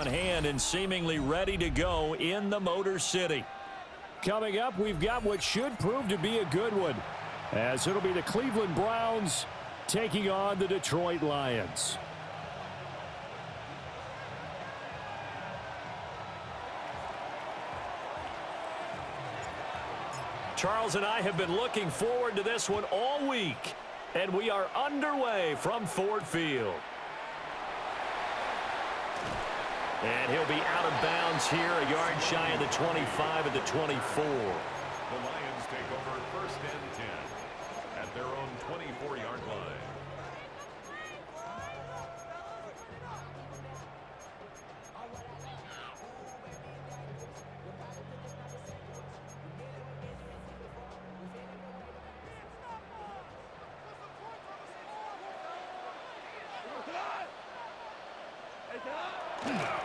On hand and seemingly ready to go in the Motor City. Coming up, we've got what should prove to be a good one, as it'll be the Cleveland Browns taking on the Detroit Lions. Charles and I have been looking forward to this one all week, and we are underway from Ford Field. And he'll be out of bounds here, a yard shy of the 25 at the 24. The Lions take over 1st and 10 at their own 24-yard line.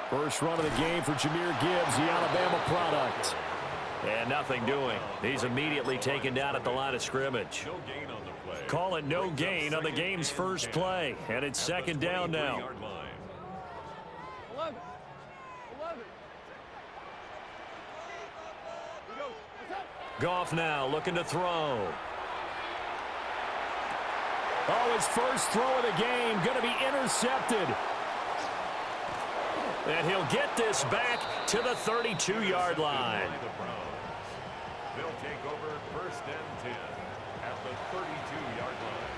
First run of the game for Jahmyr Gibbs, the Alabama product. And nothing doing. He's immediately taken down at the line of scrimmage. Call it no gain on the game's first play. And it's 2nd down now. Goff now looking to throw. Oh, his first throw of the game going to be intercepted. And he'll get this back to the 32-yard line. They'll take over 1st and 10 at the 32-yard line.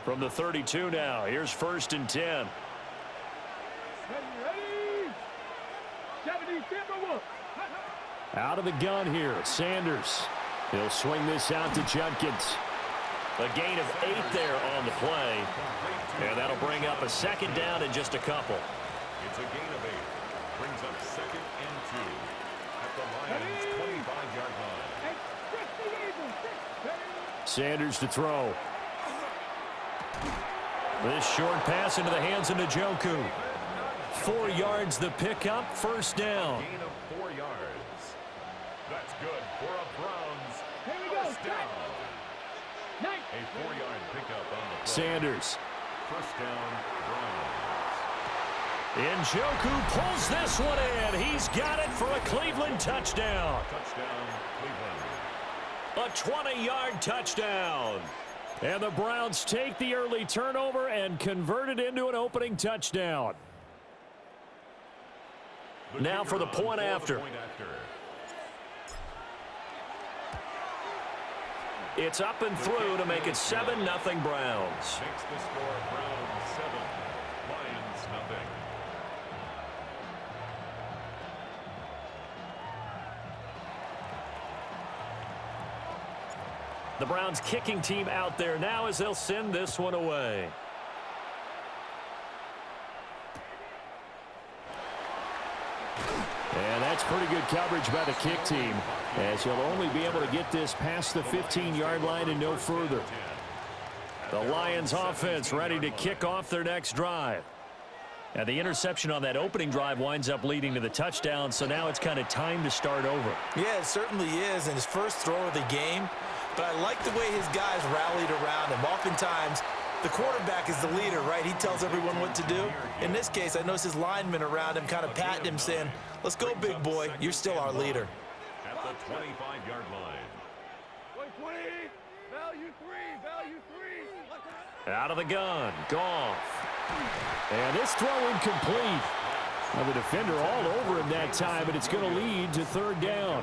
From the 32 now, here's 1st and 10. Out of the gun here, Sanders. He'll swing this out to Judkins. A gain of 8 there on the play. And that'll bring up a 2nd down in just a couple. It's a gain of 8. Brings up 2nd and 2 at the Lions' 25-yard line. Sanders to throw. This short pass into the hands of Njoku. 4 yards the pickup, 1st down. Gain of 4 yards. That's good for a Browns 1st down. A 4-yard pickup on the play. Sanders. 1st down, Browns. Njoku pulls this one in. He's got it for a Cleveland touchdown. Touchdown, Cleveland. A 20-yard touchdown. And the Browns take the early turnover and convert it into an opening touchdown. Now for the point after. It's up and through to make it 7-0 Browns. Makes the score Browns 7, Lions nothing. The Browns kicking team out there now as they'll send this one away. And that's pretty good coverage by the kick team, as he'll only be able to get this past the 15-yard line and no further. The Lions offense ready to kick off their next drive. And the interception on that opening drive winds up leading to the touchdown, so now it's kind of time to start over. Yeah, it certainly is, and his first throw of the game. But I like the way his guys rallied around him. Oftentimes, the quarterback is the leader, right? He tells everyone what to do. In this case, I noticed his linemen around him kind of patting him, saying, let's go, big boy. You're still our leader. At the 25-yard line. Value three. Out of the gun, Goff. And this throw incomplete. Now the defender all over him that time, and it's going to lead to 3rd down.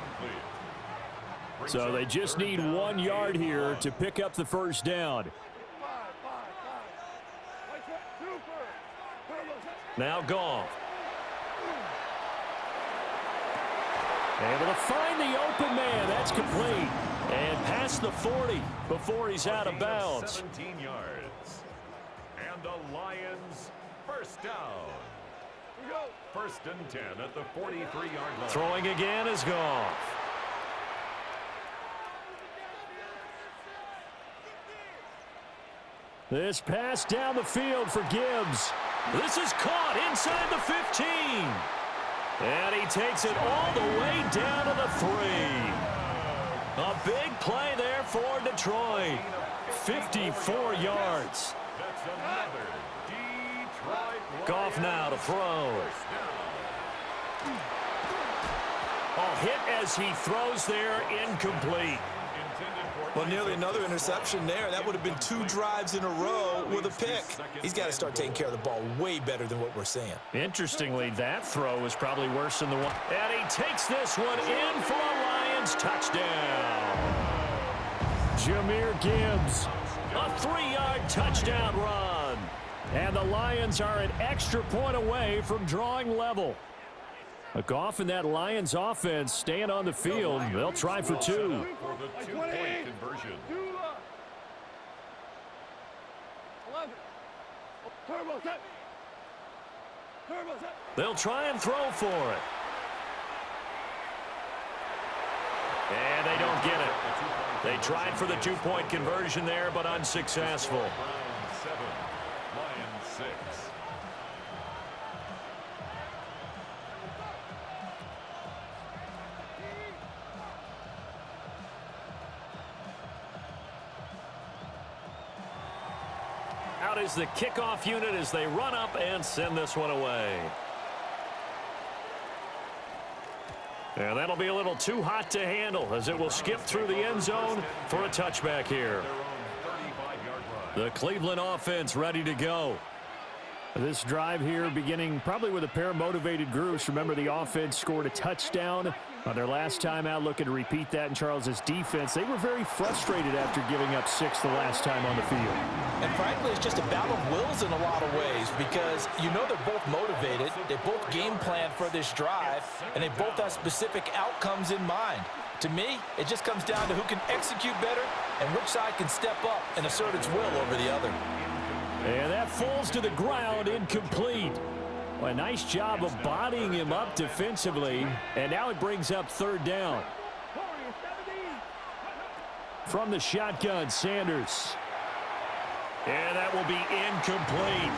So they just need 1 yard here to pick up the 1st down. Now Goff. Able to find the open man. That's complete. And past the 40 before he's out of bounds. 17 yards. And the Lions 1st down. 1st and 10 at the 43-yard line. Throwing again is Goff. This pass down the field for Gibbs. This is caught inside the 15. And he takes it all the way down to the 3. A big play there for Detroit. 54 yards. That's another Detroit Goff now to throw. Oh, hit as he throws there, incomplete. Well, nearly another interception there. That would have been 2 drives in a row with a pick. He's got to start taking care of the ball way better than what we're seeing. Interestingly, that throw was probably worse than the one. And he takes this one in for a Lions touchdown. Jahmyr Gibbs, a 3-yard touchdown run. And the Lions are an extra point away from drawing level. Goff and that Lions offense staying on the field. They'll try for 2. For the 2-point conversion. They'll try and throw for it. And they don't get it. They tried for the 2-point conversion there, but unsuccessful. Browns 7, Lions 6. Out is the kickoff unit as they run up and send this one away. And that'll be a little too hot to handle as it will skip through the end zone for a touchback here. The Cleveland offense ready to go. This drive here beginning probably with a pair of motivated groups. Remember, the offense scored a touchdown on their last time out, looking to repeat that in Charles's defense. They were very frustrated after giving up 6 the last time on the field. And frankly, it's just a battle of wills in a lot of ways because you know they're both motivated. They both game plan for this drive, and they both have specific outcomes in mind. To me, it just comes down to who can execute better and which side can step up and assert its will over the other. And that falls to the ground, incomplete. Well, a nice job of bodying him up defensively, and now it brings up 3rd down. From the shotgun, Sanders. And that will be incomplete.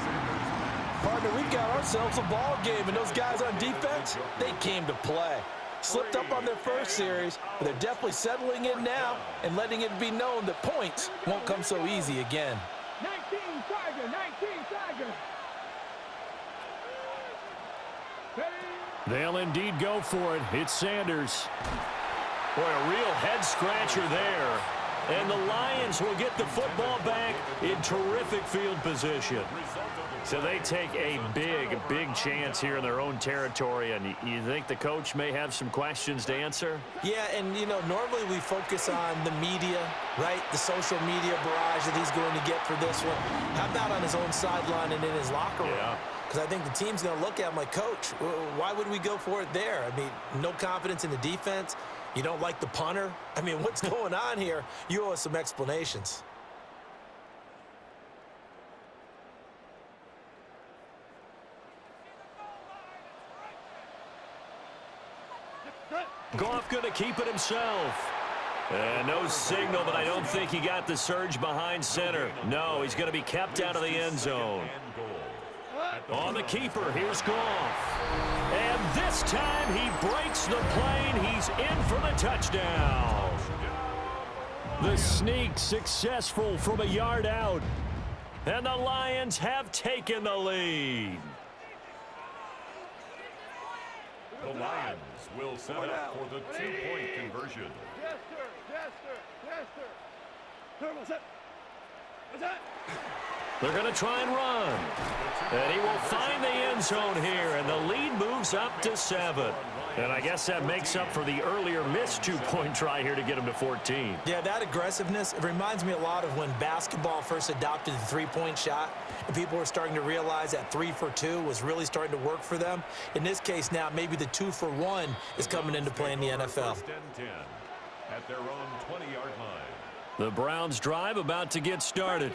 Partner, we've got ourselves a ball game, and those guys on defense, they came to play. Slipped up on their first series, but they're definitely settling in now and letting it be known that points won't come so easy again. 19 Tiger. They'll indeed go for it. It's Sanders. Boy, a real head-scratcher there. And the Lions will get the football back in terrific field position. So they take a big chance here in their own territory. And you think the coach may have some questions to answer? Yeah, and, you know, normally we focus on the media, right? The social media barrage that he's going to get for this one. How about on his own sideline and in his locker room? Yeah. Because I think the team's going to look at him like, Coach, why would we go for it there? I mean, no confidence in the defense. You don't like the punter? I mean, what's going on here? You owe us some explanations. Goff going to keep it himself. And no signal, but I don't think he got the surge behind center. No, he's going to be kept out of the end zone. On the keeper, here's Goff. And this time he breaks the plane. He's in for the touchdown. The sneak successful from a yard out. And the Lions have taken the lead. The Lions will set up for the 2-point conversion. Yes, sir. Turbo set. What's that? They're going to try and run. And he will find the end zone here, and the lead moves up to 7. And I guess that makes up for the earlier missed 2-point try here to get him to 14. Yeah, that aggressiveness, it reminds me a lot of when basketball first adopted the 3-point shot, and people were starting to realize that 3 for 2 was really starting to work for them. In this case now, maybe the 2 for 1 is coming into play in the NFL. 1st and 10 at their own 20-yard line. The Browns drive about to get started.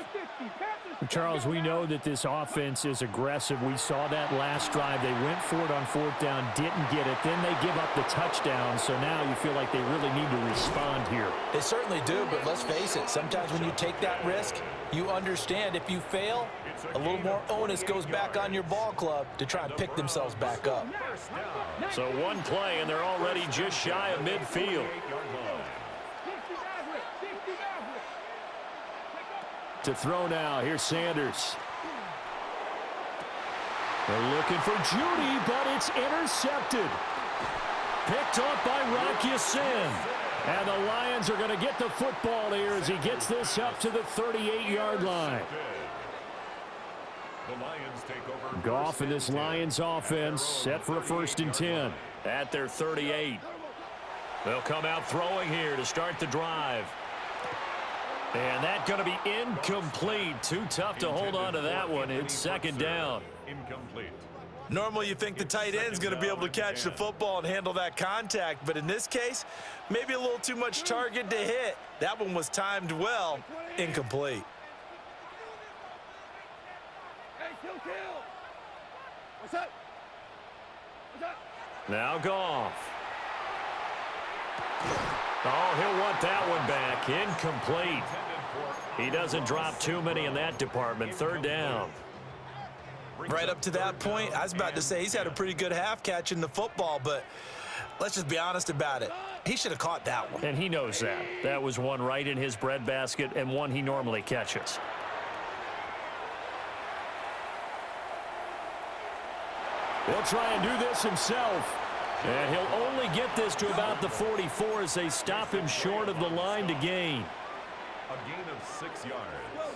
Charles, we know that this offense is aggressive. We saw that last drive. They went for it on 4th down, didn't get it. Then they give up the touchdown. So now you feel like they really need to respond here. They certainly do, but let's face it. Sometimes when you take that risk, you understand if you fail, a little more onus goes back on your ball club to try and pick themselves back up. So one play, and they're already just shy of midfield. To throw now, here's Sanders. They're looking for Judy, but it's intercepted. Picked off by Rocky Sin. And the Lions are going to get the football here as he gets this up to the 38-yard line. The Lions take over. Goff and this Lions offense set for a 1st and 10 at their 38. They'll come out throwing here to start the drive. And that's going to be incomplete. Too tough to hold on to that one. It's 2nd down. Incomplete. Normally you think the tight end's going to be able to catch the football and handle that contact, but in this case, maybe a little too much target to hit. That one was timed well. Incomplete. Hey, kill. What's up? Now Goff. Oh, he'll want that one back. Incomplete. He doesn't drop too many in that department. 3rd down. Right up to that point, I was about to say he's had a pretty good half catching the football, but let's just be honest about it. He should have caught that one. And he knows that. That was one right in his breadbasket and one he normally catches. He'll try and do this himself. And he'll only get this to about the 44 as they stop him short of the line to gain. A gain of 6 yards.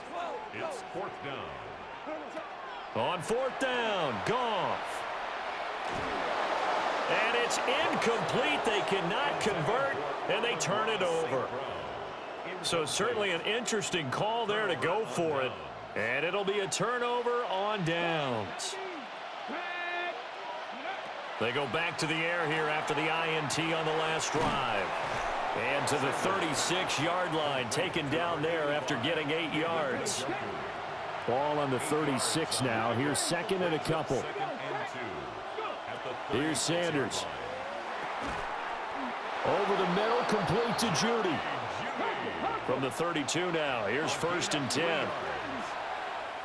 It's 4th down. On 4th down, Goff. And it's incomplete. They cannot convert, and they turn it over. So certainly an interesting call there to go for it. And it'll be a turnover on downs. They go back to the air here after the INT on the last drive. And to the 36-yard line, taken down there after getting 8 yards. Ball on the 36 now. Here's 2nd and a couple. Here's Sanders. Over the middle, complete to Judy. From the 32 now, here's 1st and 10.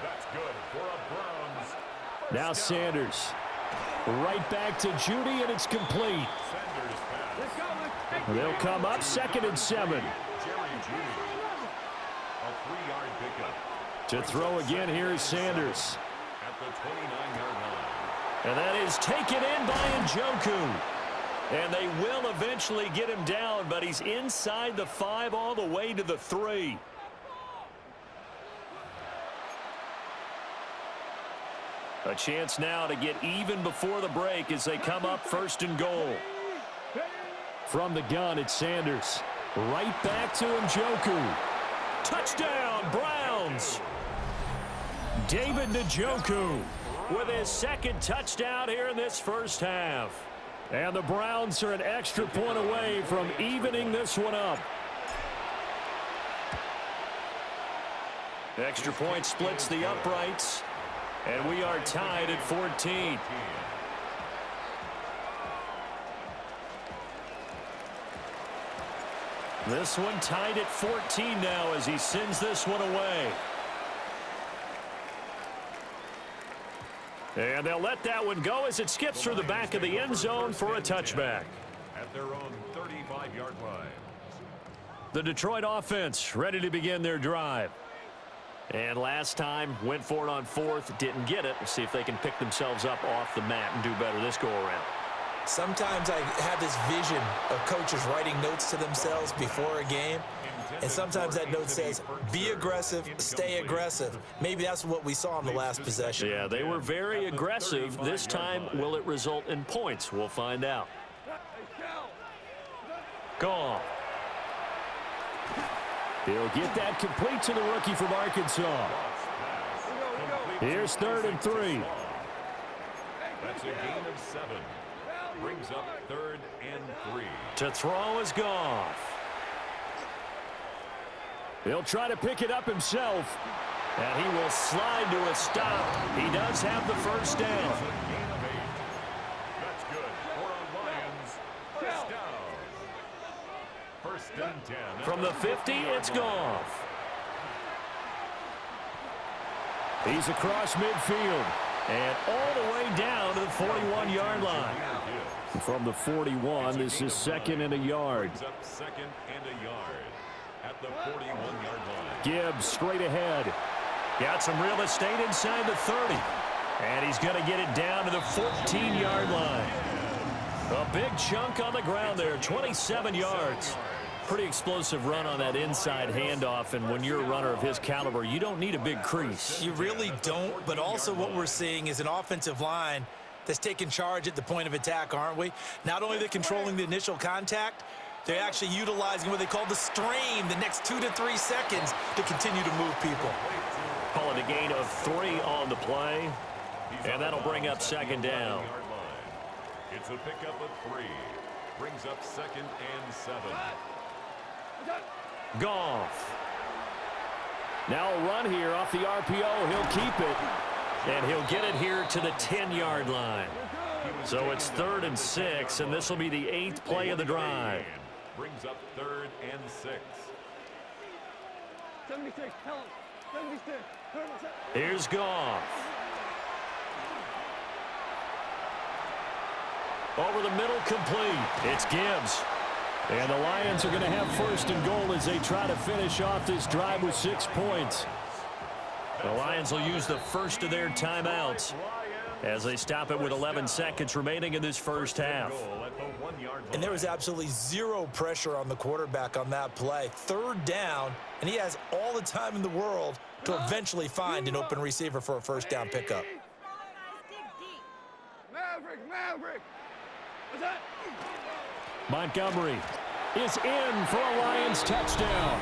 That's good for a Browns. Now Sanders. Right back to Judy, and it's complete. They'll come up 2nd and 7. Jerry Judy. A 3-yard pickup. To throw again, here's Sanders. At the 29-yard line. And that is taken in by Njoku. And they will eventually get him down, but he's inside the 5 all the way to the 3. A chance now to get even before the break as they come up 1st and goal. From the gun, it's Sanders. Right back to Njoku. Touchdown, Browns! David Njoku with his 2nd touchdown here in this 1st half. And the Browns are an extra point away from evening this one up. Extra point splits the uprights. And we are tied at 14. This one tied at 14 now as he sends this one away. And they'll let that one go as it skips through the back of the end zone for a touchback. At their own 35-yard line. The Detroit offense ready to begin their drive. And last time, went for it on 4th, didn't get it. Let's see if they can pick themselves up off the mat and do better this go-around. Sometimes I have this vision of coaches writing notes to themselves before a game. And sometimes that note says, be aggressive, stay aggressive. Maybe that's what we saw in the last possession. Yeah, they were very aggressive. This time, will it result in points? We'll find out. Gone. He'll get that complete to the rookie from Arkansas. Here's 3rd and 3. That's a gain of 7. Brings up 3rd and 3. To throw is Goff. He'll try to pick it up himself. And he will slide to a stop. He does have the 1st down. That's good for a Lions 1st down. 1st and 10. From the 50, it's Goff. He's across midfield. And all the way down to the 41-yard line. From the 41, this is 2nd and a yard. Brings up 2nd and a yard. at the 41-yard line. Gibbs straight ahead. Got some real estate inside the 30. And he's going to get it down to the 14-yard line. A big chunk on the ground there, 27 yards. Pretty explosive run on that inside handoff, and when you're a runner of his caliber, you don't need a big crease. You really don't, but also what we're seeing is an offensive line that's taking charge at the point of attack, aren't we? Not only are they controlling the initial contact, they're actually utilizing what they call the stream, the next 2 to 3 seconds, to continue to move people. Call it a gain of 3 on the play, and that'll bring up second down. It's a pickup of 3. Brings up 2nd and 7. Goff. Now a run here off the RPO. He'll keep it, and he'll get it here to the 10-yard line. So it's 3rd and 6, and this will be the 8th play of the drive. Brings up 3rd and 6. 76, tell him. 76. Here's Goff. Over the middle, complete. It's Gibbs. And the Lions are going to have 1st and goal as they try to finish off this drive with 6 points. The Lions will use the first of their timeouts as they stop it with 11 seconds remaining in this first half. And there was absolutely zero pressure on the quarterback on that play. 3rd down, and he has all the time in the world to eventually find an open receiver for a 1st down pickup. Maverick. What's that? Montgomery is in for a Lions touchdown.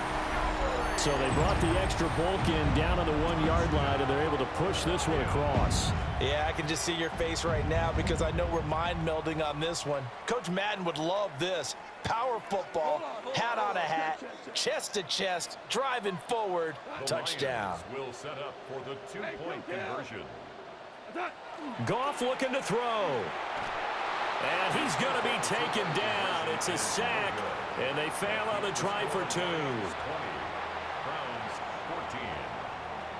So they brought the extra bulk in down on the 1-yard line, and they're able to push this one across. Yeah, I can just see your face right now because I know we're mind melding on this one. Coach Madden would love this. Power football, hat on a hat, chest to chest, driving forward, touchdown. Will set up for the 2-point conversion. Goff looking to throw. And he's going to be taken down. It's a sack, and they fail on the try for 2.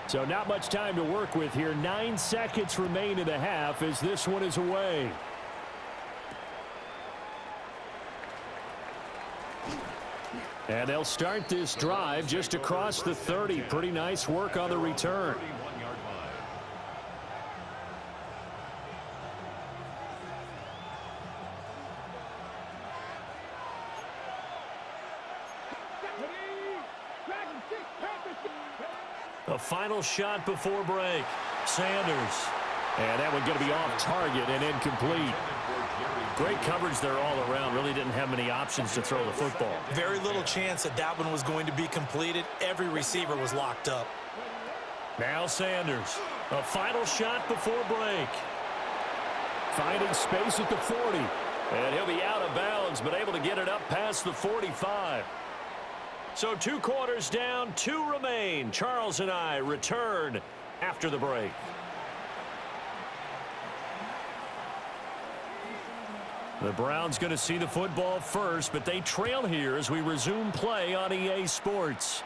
So not much time to work with here. 9 seconds remain in the half as this one is away. And they'll start this drive just across the 30. Pretty nice work on the return. A final shot before break. Sanders. And that one going to be off target and incomplete. Great coverage there all around. Really didn't have many options to throw the football. Very little chance that that one was going to be completed. Every receiver was locked up. Now Sanders. A final shot before break. Finding space at the 40. And he'll be out of bounds, but able to get it up past the 45. So 2 quarters down, 2 remain. Charles and I return after the break. The Browns going to see the football first, but they trail here as we resume play on EA Sports.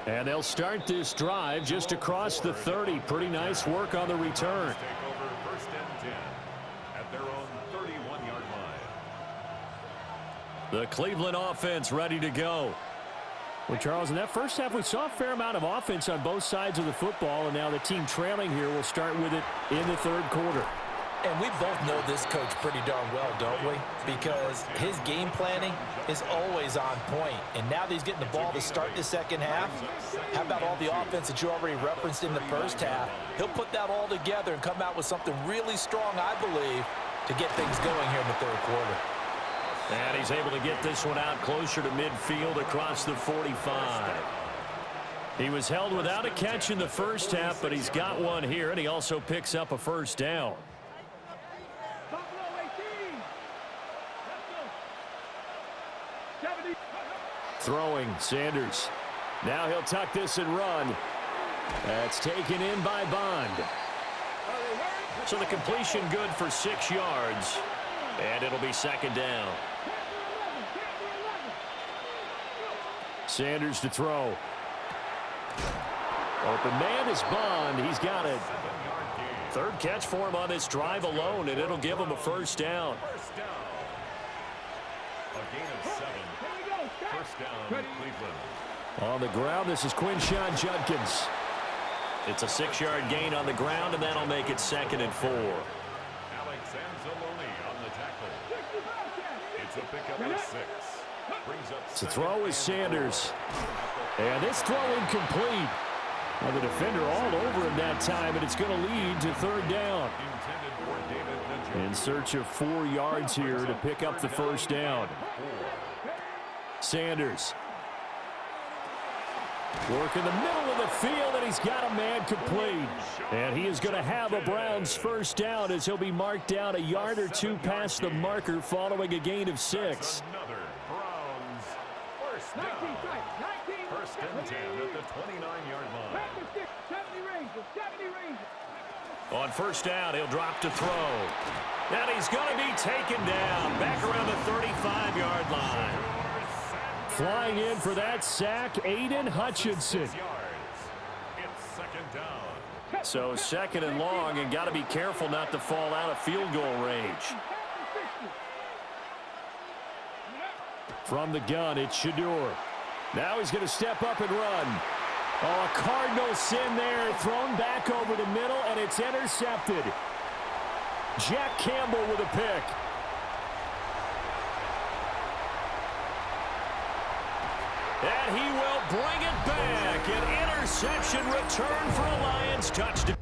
And they'll start this drive just across the 30. Pretty nice work on the return. The Cleveland offense ready to go. Well, Charles, in that first half, we saw a fair amount of offense on both sides of the football, and now the team trailing here will start with it in the 3rd quarter. And we both know this coach pretty darn well, don't we? Because his game planning is always on point. And now that he's getting the ball to start the second half, how about all the offense that you already referenced in the first half? He'll put that all together and come out with something really strong, I believe, to get things going here in the 3rd quarter. And he's able to get this one out closer to midfield across the 45. He was held without a catch in the first half, but he's got one here, and he also picks up a 1st down. Throwing, Sanders. Now he'll tuck this and run. That's taken in by Bond. So the completion good for 6 yards, and it'll be 2nd down. Sanders to throw. Open man is Bond. He's got it. 3rd catch for him on this drive alone, and it'll give him a 1st down. A gain of 7. First down, Cleveland. On the ground, this is Quinshawn Judkins. It's a 6-yard gain on the ground, and that'll make it 2nd and 4. Alex Anzalone on the tackle. It's a pickup of 6. Brings up The throw is Sanders. And this throw incomplete. Well, the defender all over him that time, and it's going to lead to 3rd down. In search of 4 yards here to pick up the first down. Sanders. Work in the middle of the field, and he's got a man complete. And he is going to have a Browns first down as he'll be marked down a yard or 2 past the marker following a gain of 6. Another Browns first down. First and 10 at the 29-yard line. On first down, he'll drop to throw. And he's going to be taken down back around the 35-yard line. Flying in for that sack, Aiden Hutchinson. It's 2nd down. So 2nd and long, and got to be careful not to fall out of field goal range. From the gun, it's Shador. Now he's going to step up and run. Oh, a Cardinal sin there, thrown back over the middle, and it's intercepted. Jack Campbell with a pick. And he will bring it back. An interception return for a Lions touchdown.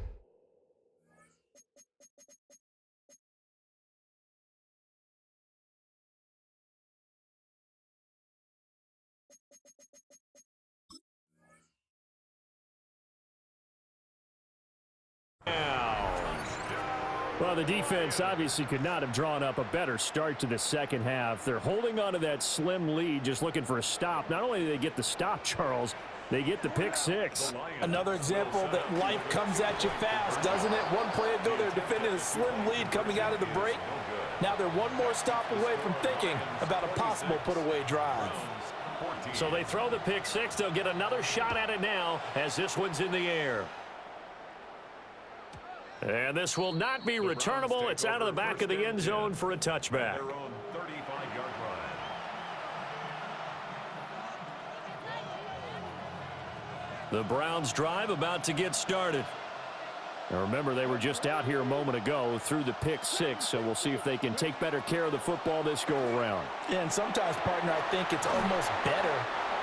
Well, the defense obviously could not have drawn up a better start to the second half. They're holding on to that slim lead, just looking for a stop. Not only do they get the stop, Charles, they get the pick 6. Another example that life comes at you fast, doesn't it? One play ago, they're defending a slim lead coming out of the break. Now they're one more stop away from thinking about a possible put-away drive. So they throw the pick 6. They'll get another shot at it now as this one's in the air. And this will not be returnable. It's out of the back of the end zone for a touchback. Their own 35-yard line. The Browns drive about to get started. Now remember, they were just out here a moment ago through the pick 6, so we'll see if they can take better care of the football this go-around. Yeah, and sometimes, partner, I think it's almost better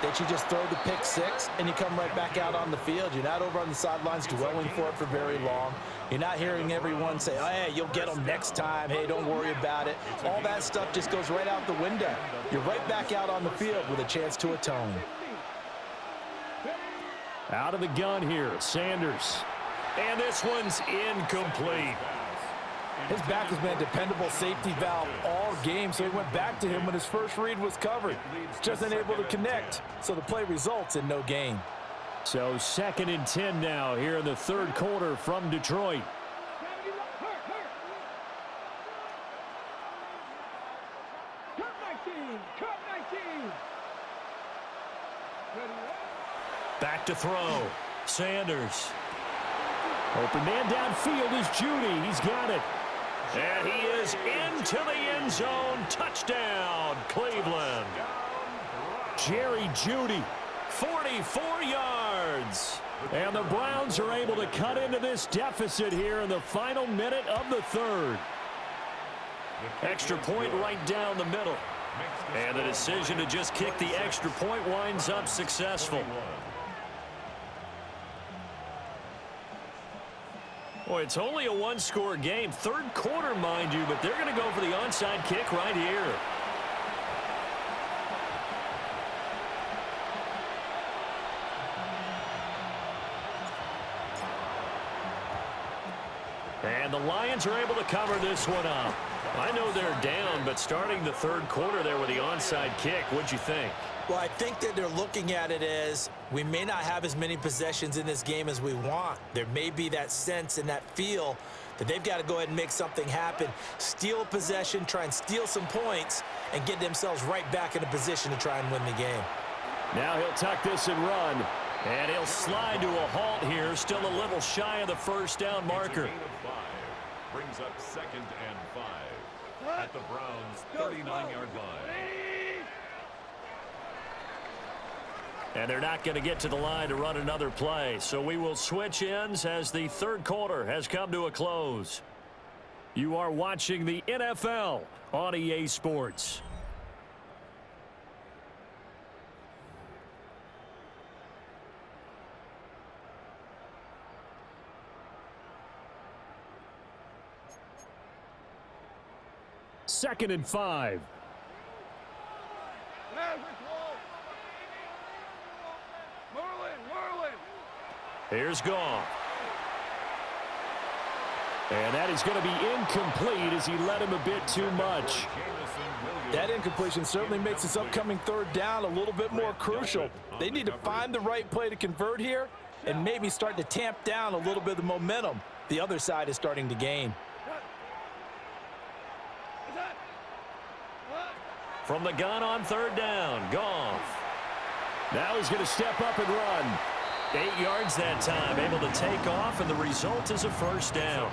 that you just throw the pick 6 and you come right back out on the field. You're not over on the sidelines dwelling for it for very long. You're not hearing everyone say, oh, hey, you'll get them next time. Hey, don't worry about it. All that stuff just goes right out the window. You're right back out on the field with a chance to atone. Out of the gun here, Sanders. And this one's incomplete. His back has been a dependable safety valve all game, so he went back to him when his first read was covered. Just unable to connect, so the play results in no gain. So 2nd and 10 now here in the 3rd quarter from Detroit. Back to throw. Sanders. Open man downfield is Judy. He's got it. And he is into the end zone. Touchdown, Cleveland. Jerry Judy, 44 yards. And the Browns are able to cut into this deficit here in the final minute of the 3rd. Extra point right down the middle. And the decision to just kick the extra point winds up successful. Boy, it's only a 1-score game. 3rd quarter, mind you, but they're going to go for the onside kick right here. And the Lions are able to cover this one up. I know they're down, but starting the 3rd quarter there with the onside kick, what'd you think? Well, I think that they're looking at it as we may not have as many possessions in this game as we want. There may be that sense and that feel that they've got to go ahead and make something happen, steal a possession, try and steal some points, and get themselves right back in a position to try and win the game. Now he'll tuck this and run, and he'll slide to a halt here, still a little shy of the first down marker. It's a gain of 5. Brings up 2nd and 5 at the Browns' 39-yard line. And they're not going to get to the line to run another play. So we will switch ends as the third quarter has come to a close. You are watching the NFL on EA Sports. Second and 5. Here's Goff. And that is going to be incomplete as he led him a bit too much. That incompletion certainly makes this upcoming third down a little bit more crucial. They need to find the right play to convert here and maybe start to tamp down a little bit of the momentum the other side is starting to gain. From the gun on third down, Goff. Now he's going to step up and run. 8 yards that time, able to take off, and the result is a first down.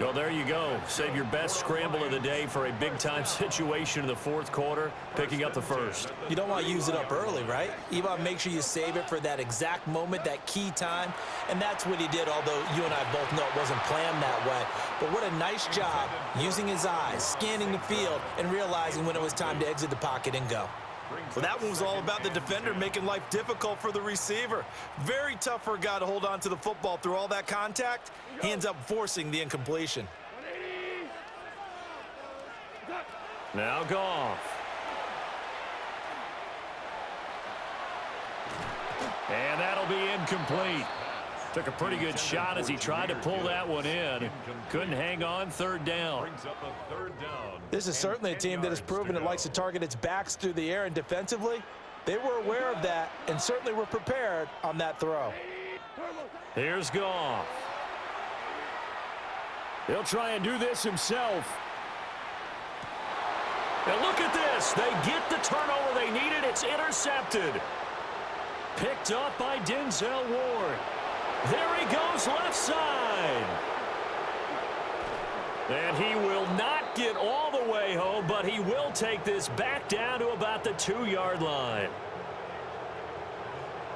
Well, there you go. Save your best scramble of the day for a big-time situation in the fourth quarter, picking up the first. You don't want to use it up early, right? You want to make sure you save it for that exact moment, that key time, and that's what he did, although you and I both know it wasn't planned that way. But what a nice job using his eyes, scanning the field, and realizing when it was time to exit the pocket and go. Well, that one was all about the defender making life difficult for the receiver. Very tough for a guy to hold on to the football through all that contact. He ends up forcing the incompletion. Now Goff. And that'll be incomplete. Took a pretty good shot as he tried to pull that one in. Couldn't hang on third down. This is certainly a team that has proven it likes to target its backs through the air, and defensively, they were aware of that and certainly were prepared on that throw. Here's Goff. He'll try and do this himself. And look at this. They get the turnover they needed. It's intercepted. Picked up by Denzel Ward. There he goes left side. And he will not get all the way home, but he will take this back down to about the 2-yard line.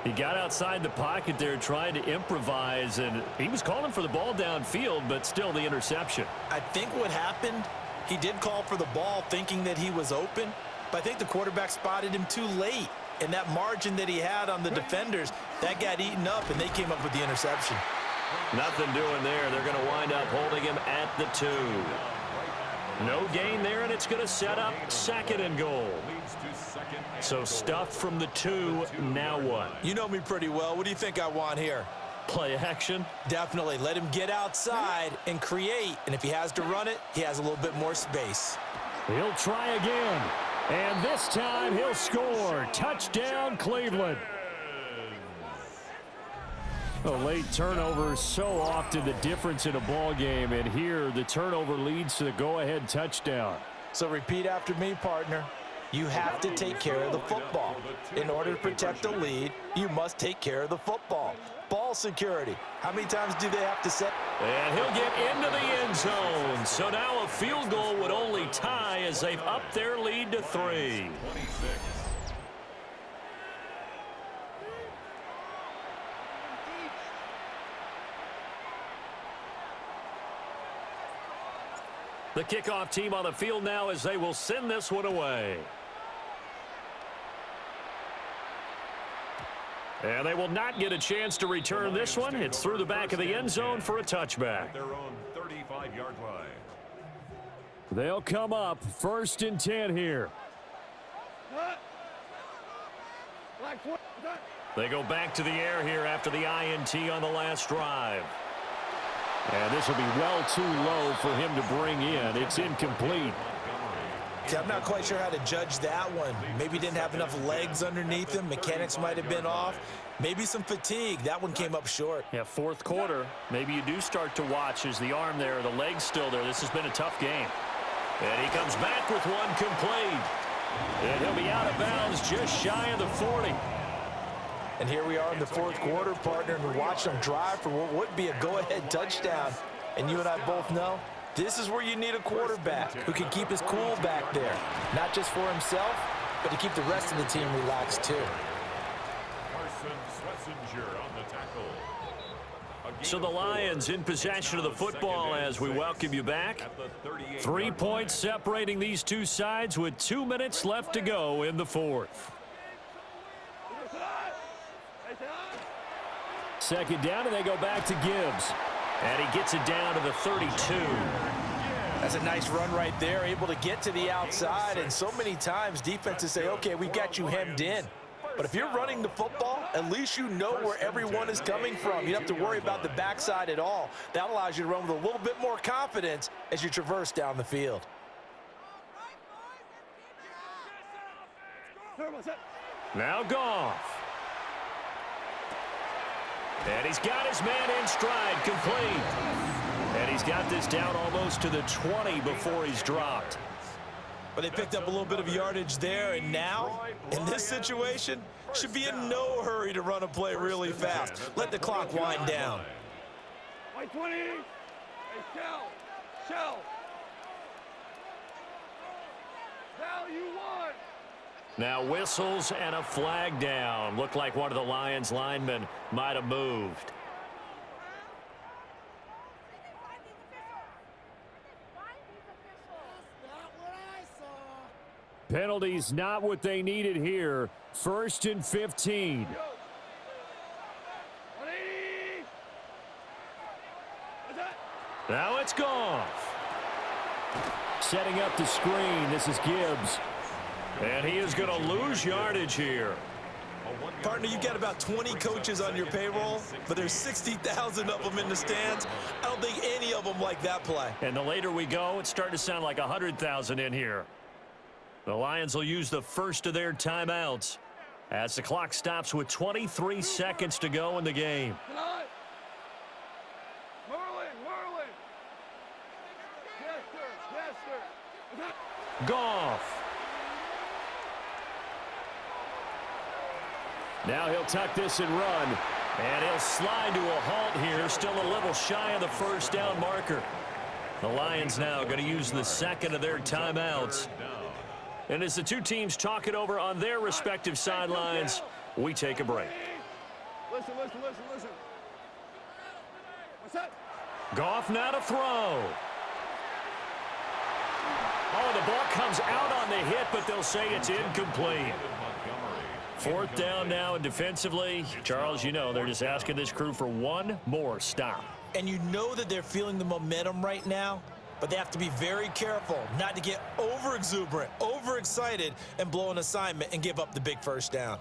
He got outside the pocket there trying to improvise, and he was calling for the ball downfield, but still the interception. I think what happened, he did call for the ball thinking that he was open, but I think the quarterback spotted him too late. And that margin that he had on the defenders, that got eaten up, and they came up with the interception. Nothing doing there. They're going to wind up holding him at the 2. No gain there, and it's going to set up second and goal. So stuffed from the 2, now what? You know me pretty well. What do you think I want here? Play action? Definitely. Let him get outside and create, and if he has to run it, he has a little bit more space. He'll try again. And this time he'll score. Touchdown, Cleveland. A late turnover, so often the difference in a ball game, and here the turnover leads to the go-ahead touchdown. So repeat after me, partner. You have to take care of the football. In order to protect a lead, you must take care of the football. Ball security. How many times do they have to set? And he'll get into the end zone. So now a field goal would only tie as they've upped their lead to 3. The kickoff team on the field now as they will send this one away. And they will not get a chance to return this one. It's through the back of the end zone for a touchback. Their own 35-yard line. They'll come up 1st and 10 here. They go back to the air here after the INT on the last drive. And this will be well too low for him to bring in. It's incomplete. See, I'm not quite sure how to judge that one. Maybe didn't have enough legs underneath him. Mechanics might have been off. Maybe some fatigue. That one came up short. Yeah, fourth quarter. Maybe you do start to watch as the arm there, the leg's still there. This has been a tough game. And he comes back with one complete. And he'll be out of bounds just shy of the 40. And here we are in the fourth quarter, partner, and we watched them drive for what would be a go-ahead touchdown. And you and I both know this is where you need a quarterback who can keep his cool back there, not just for himself, but to keep the rest of the team relaxed too. Messenger on the tackle. So the Lions in possession of the football as we welcome you back. 3 points separating these two sides with 2 minutes left to go in the fourth. Second down, and they go back to Gibbs. And he gets it down to the 32. That's a nice run right there, able to get to the outside. And so many times defenses say, okay, we've got you hemmed in. But if you're running the football, at least you know where everyone is coming from. You don't have to worry about the backside at all. That allows you to run with a little bit more confidence as you traverse down the field. Now Goff. And he's got his man in stride, complete. And he's got this down almost to the 20 before he's dropped. But they picked up a little bit of yardage there, and now, in this situation, should be in no hurry to run a play really fast. Let the clock wind down. White 20. Hey, shell. Now you want. Now whistles and a flag down. Looked like one of the Lions linemen might have moved. Penalties not what they needed here. 1st and 15. 180. Now it's Goff. Setting up the screen. This is Gibbs. And he is going to lose yardage here. Partner, you've got about 20 coaches on your payroll, but there's 60,000 of them in the stands. I don't think any of them like that play. And the later we go, it's starting to sound like 100,000 in here. The Lions will use the first of their timeouts as the clock stops with 23 seconds to go in the game. Merlin. Yes, sir. Goff. Now he'll tuck this and run. And he'll slide to a halt here, still a little shy of the first down marker. The Lions now going to use the second of their timeouts. And as the two teams talk it over on their respective sidelines, we take a break. Listen. What's that? Goff now to throw. Oh, the ball comes out on the hit, but they'll say it's incomplete. 4th down now, and defensively, Charles, you know, they're just asking this crew for one more stop. And you know that they're feeling the momentum right now, but they have to be very careful not to get over-exuberant, overexcited, and blow an assignment and give up the big first down.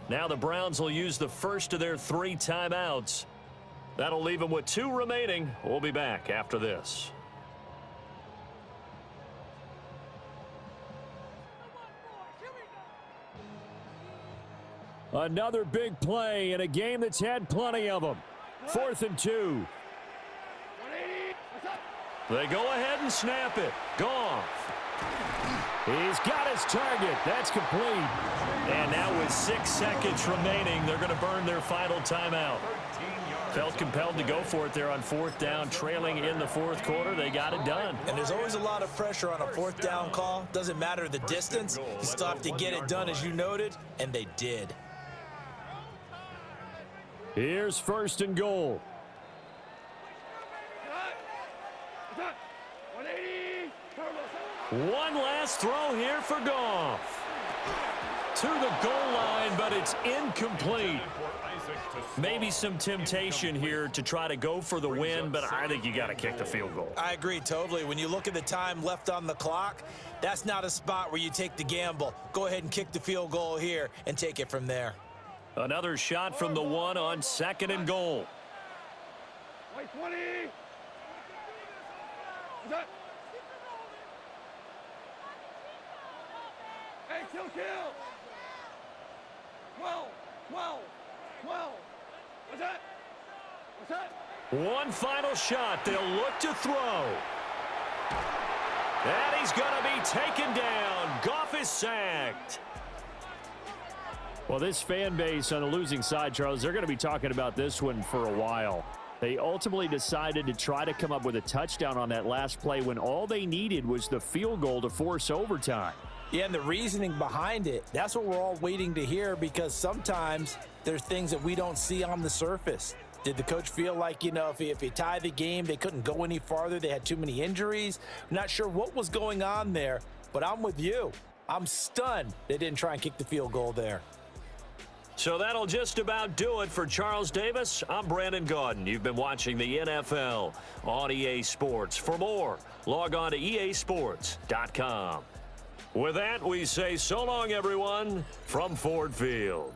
Now the Browns will use the first of their 3 timeouts. That'll leave them with 2 remaining. We'll be back after this. Another big play in a game that's had plenty of them. 4th and 2. 180. What's up? They go ahead and snap it. Goff. He's got his target. That's complete. And now with 6 seconds remaining, they're going to burn their final timeout. Felt compelled to go for it there on 4th down, trailing in the 4th quarter. They got it done. And there's always a lot of pressure on a 4th down call. Doesn't matter the distance. You still have to get it done, as you noted, and they did. Here's 1st and goal. 180. One last throw here for Goff. To the goal line, but it's incomplete. Maybe some temptation here to try to go for the win, but I think you got to kick the field goal. I agree totally. When you look at the time left on the clock, that's not a spot where you take the gamble. Go ahead and kick the field goal here and take it from there. Another shot from the 1 on 2nd and goal. White 20. What's that? Hey, kill. 12. What's that? One final shot. They'll look to throw. And he's going to be taken down. Goff is sacked. Well, this fan base on the losing side, Charles, they're going to be talking about this one for a while. They ultimately decided to try to come up with a touchdown on that last play when all they needed was the field goal to force overtime. Yeah, and the reasoning behind it, that's what we're all waiting to hear, because sometimes There's things that we don't see on the surface. Did the coach feel like, if you tie the game, they couldn't go any farther? They had too many injuries? I'm not sure what was going on there, but I'm with you. I'm stunned they didn't try and kick the field goal there. So that'll just about do it for Charles Davis. I'm Brandon Gaudin. You've been watching the NFL on EA Sports. For more, log on to easports.com. With that, we say so long, everyone, from Ford Field.